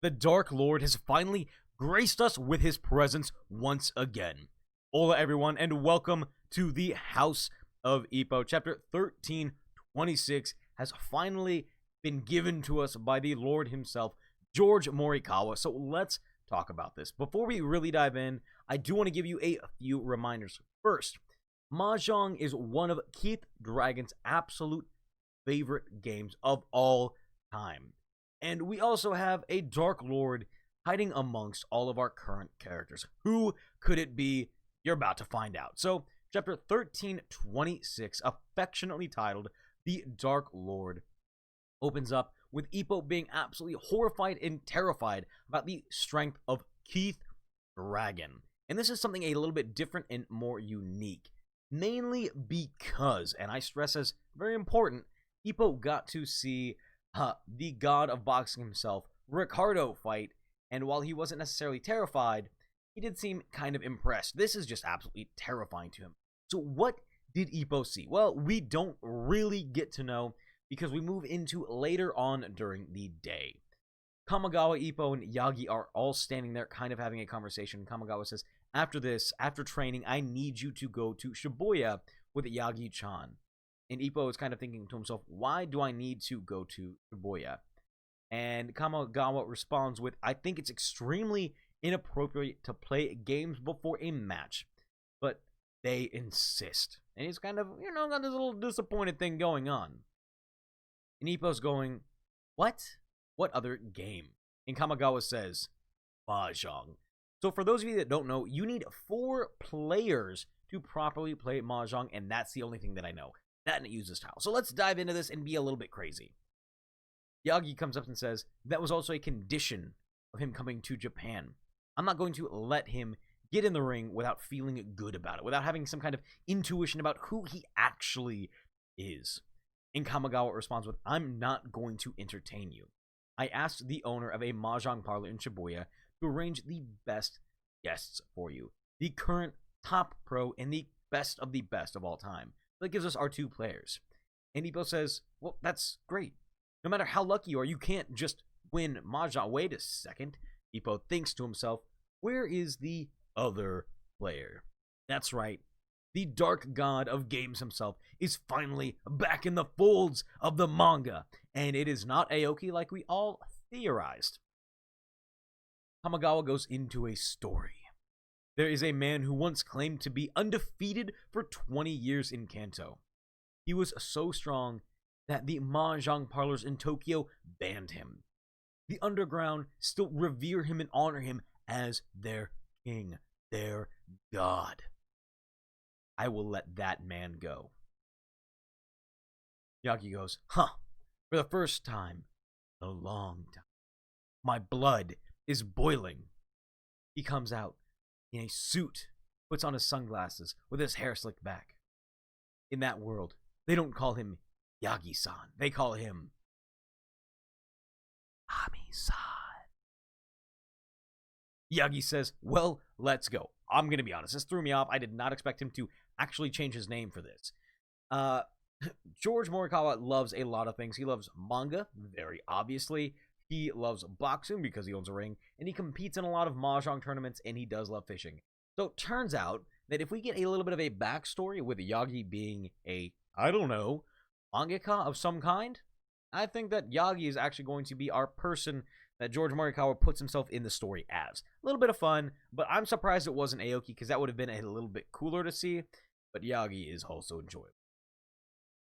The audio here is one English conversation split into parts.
the Dark Lord has finally graced us with his presence once again. Hola everyone, and welcome to the House of Ippo. Chapter 1326 has finally been given to us by the Lord himself, George Morikawas. So let's talk about this. Before we really dive in, I do want to give you a few reminders. First, Mahjong is one of Keith Dragon's absolute favorite games of all time. And we also have a Dark Lord hiding amongst all of our current characters. Who could it be? You're about to find out. So, chapter 1326, affectionately titled The Dark Lord, opens up with Ippo being absolutely horrified and terrified about the strength of Keith Dragon. And this is something a little bit different and more unique. Mainly because, and I stress as very important, Ippo got to see the god of boxing himself, Ricardo, fight, and while he wasn't necessarily terrified, he did seem kind of impressed. This is just absolutely terrifying to him. So what did Ippo see? Well, we don't really get to know because we move into later on during the day. Kamigawa, Ippo, and Yagi are all standing there kind of having a conversation. Kamigawa says, after training, I need you to go to Shibuya with Yagi-chan. And Ippo is kind of thinking to himself, why do I need to go to Shibuya? And Kamigawa responds with, I think it's extremely inappropriate to play games before a match. But they insist. And he's kind of, got this little disappointed thing going on. And Ippo's going, what? What other game? And Kamigawa says, Mahjong. So for those of you that don't know, you need 4 players to properly play Mahjong, and that's the only thing that I know. That and it uses tile. So let's dive into this and be a little bit crazy. Yagi comes up and says, that was also a condition of him coming to Japan. I'm not going to let him get in the ring without feeling good about it, without having some kind of intuition about who he actually is. And Kamigawa responds with, I'm not going to entertain you. I asked the owner of a Mahjong parlor in Shibuya to arrange the best guests for you. The current top pro and the best of all time. That gives us our 2 players. And Ippo says, well, that's great. No matter how lucky you are, you can't just win Mahjong. Wait a second. Ippo thinks to himself, where is the other player? That's right. The dark god of games himself is finally back in the folds of the manga. And it is not Aoki like we all theorized. Kamigawa goes into a story. There is a man who once claimed to be undefeated for 20 years in Kanto. He was so strong that the Mahjong parlors in Tokyo banned him. The underground still revere him and honor him as their king, their god. I will let that man go. Yagi goes, for the first time in a long time. My blood is boiling. He comes out in a suit, puts on his sunglasses with his hair slicked back. In that world, they don't call him Yagi-san. They call him Ami-san. Yagi says, well, let's go. I'm going to be honest. This threw me off. I did not expect him to actually change his name for this. George Morikawa loves a lot of things. He loves manga, very obviously. He loves boxing because he owns a ring, and he competes in a lot of Mahjong tournaments, and he does love fishing. So it turns out that if we get a little bit of a backstory with Yagi being a, I don't know, mangaka of some kind, I think that Yagi is actually going to be our person that George Morikawa puts himself in the story as. A little bit of fun, but I'm surprised it wasn't Aoki because that would have been a little bit cooler to see, but Yagi is also enjoyable.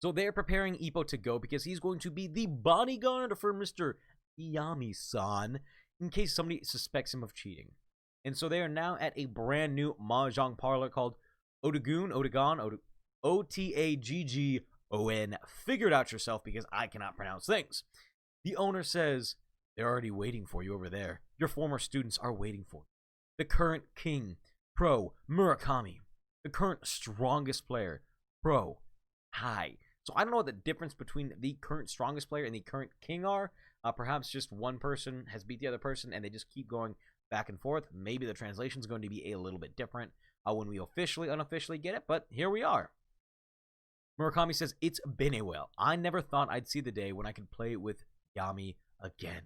So they're preparing Ippo to go because he's going to be the bodyguard for Mr. Yami-san in case somebody suspects him of cheating. And so they are now at a brand new Mahjong parlor called Otagon, O-T-A-G-G-O-N. Figure it out yourself because I cannot pronounce things. The owner says, they're already waiting for you over there. Your former students are waiting for you. The current king, Pro Murakami. The current strongest player, Pro Hai. So I don't know what the difference between the current strongest player and the current king are. Perhaps just one person has beat the other person and they just keep going back and forth. Maybe the translation is going to be a little bit different when we unofficially get it, but here we are. Murakami says, it's been a while. I never thought I'd see the day when I could play with Yami again.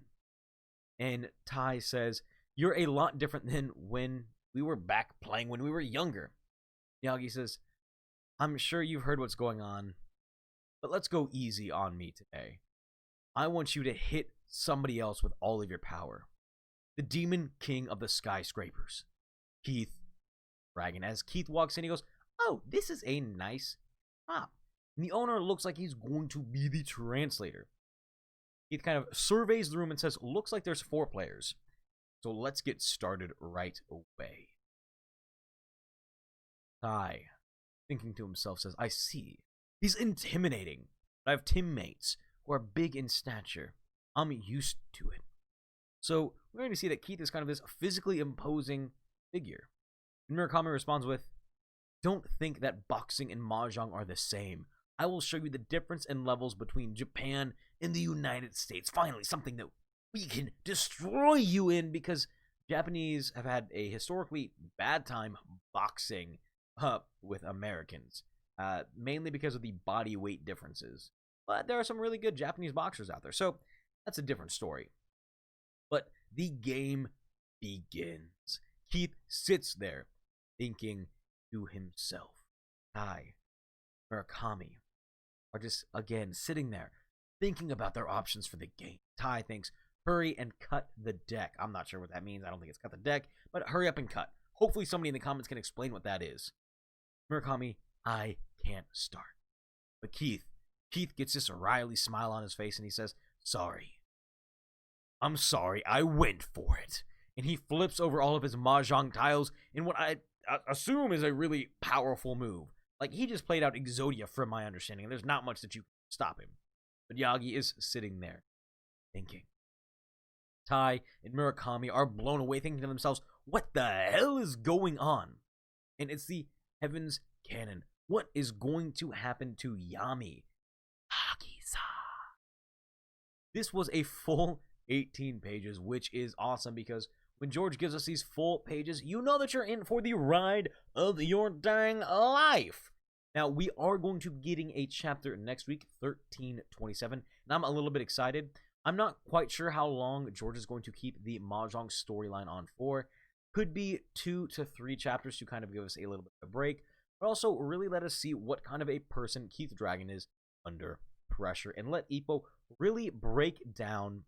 And Tai says, "You're a lot different than when we were back playing when we were younger." Yagi says, "I'm sure you've heard what's going on, but let's go easy on me today. I want you to hit somebody else with all of your power. The Demon King of the Skyscrapers, Keith Dragon." As Keith walks in, he goes, "Oh, this is a nice shop." And the owner looks like he's going to be the translator. Keith kind of surveys the room and says, "Looks like there's 4 players. So let's get started right away." Tai, thinking to himself, says, "I see. He's intimidating. But I have teammates who are big in stature. I'm used to it." So we're going to see that Keith is kind of this physically imposing figure. And Murakami responds with, "Don't think that boxing and mahjong are the same. I will show you the difference in levels between Japan and the United States. Finally, something that we can destroy you in, because Japanese have had a historically bad time boxing with Americans, mainly because of the body weight differences. But there are some really good Japanese boxers out there, so that's a different story. But the game begins. Keith sits there thinking to himself. Tai, Murakami are just, again, sitting there thinking about their options for the game. Tai thinks, hurry and cut the deck. I'm not sure what that means. I don't think it's cut the deck, but hurry up and cut. Hopefully somebody in the comments can explain what that is. Murakami, I can't start. But Keith gets this wry smile on his face and he says, "Sorry. I'm sorry. I went for it." And he flips over all of his mahjong tiles in what I assume is a really powerful move. Like, he just played out Exodia from my understanding, and there's not much that you can stop him. But Yagi is sitting there thinking. Tai and Murakami are blown away, thinking to themselves, what the hell is going on? And it's the Heaven's Cannon. What is going to happen to Yami? Hagi-sa. This was a full 18 pages, which is awesome, because when George gives us these full pages, you know that you're in for the ride of your dang life. Now, we are going to be getting a chapter next week, 1327, and I'm a little bit excited. I'm not quite sure how long George is going to keep the Mahjong storyline on for. Could be 2 to 3 chapters to kind of give us a little bit of a break, but also really let us see what kind of a person Keith Dragon is under pressure, and let Ippo really break down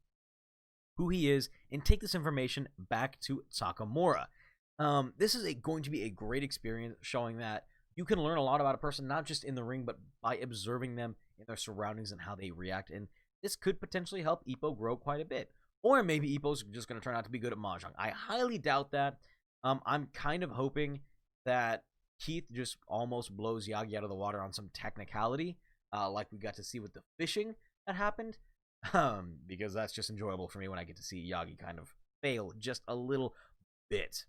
who he is and take this information back to Takamura. This is going to be a great experience, showing that you can learn a lot about a person, not just in the ring, but by observing them in their surroundings and how they react. And this could potentially help Ippo grow quite a bit. Or maybe Ippo's just going to turn out to be good at Mahjong. I highly doubt that. I'm kind of hoping that Keith just almost blows Yagi out of the water on some technicality, like we got to see with the fishing that happened. Because that's just enjoyable for me when I get to see Yagi kind of fail just a little bit.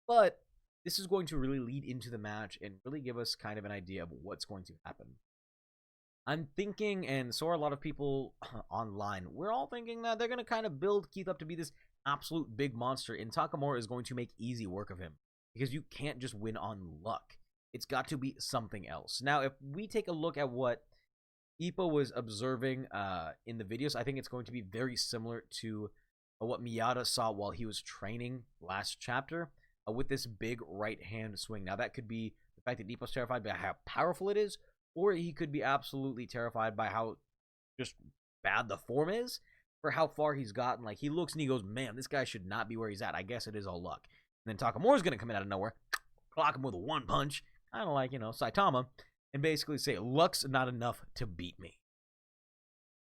But this is going to really lead into the match and really give us kind of an idea of what's going to happen. I'm thinking, and so are a lot of people online, we're all thinking that they're going to kind of build Keith up to be this absolute big monster, and Takamura is going to make easy work of him, because you can't just win on luck. It's got to be something else. Now, if we take a look at what Ippo was observing in the videos, I think it's going to be very similar to what Miyata saw while he was training last chapter with this big right hand swing. Now, that could be the fact that Ippo's terrified by how powerful it is, or he could be absolutely terrified by how just bad the form is for how far he's gotten. Like, he looks and he goes, man, this guy should not be where he's at. I guess it is all luck. And then Takamura's going to come in out of nowhere, clock him with a one punch, kind of like, Saitama, and basically say, luck's not enough to beat me.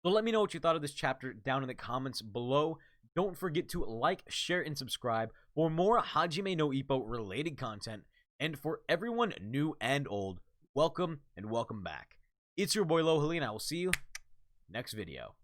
So let me know what you thought of this chapter down in the comments below. Don't forget to like, share, and subscribe for more Hajime no Ippo related content. And for everyone new and old, welcome and welcome back. It's your boy Lohali, and I will see you next video.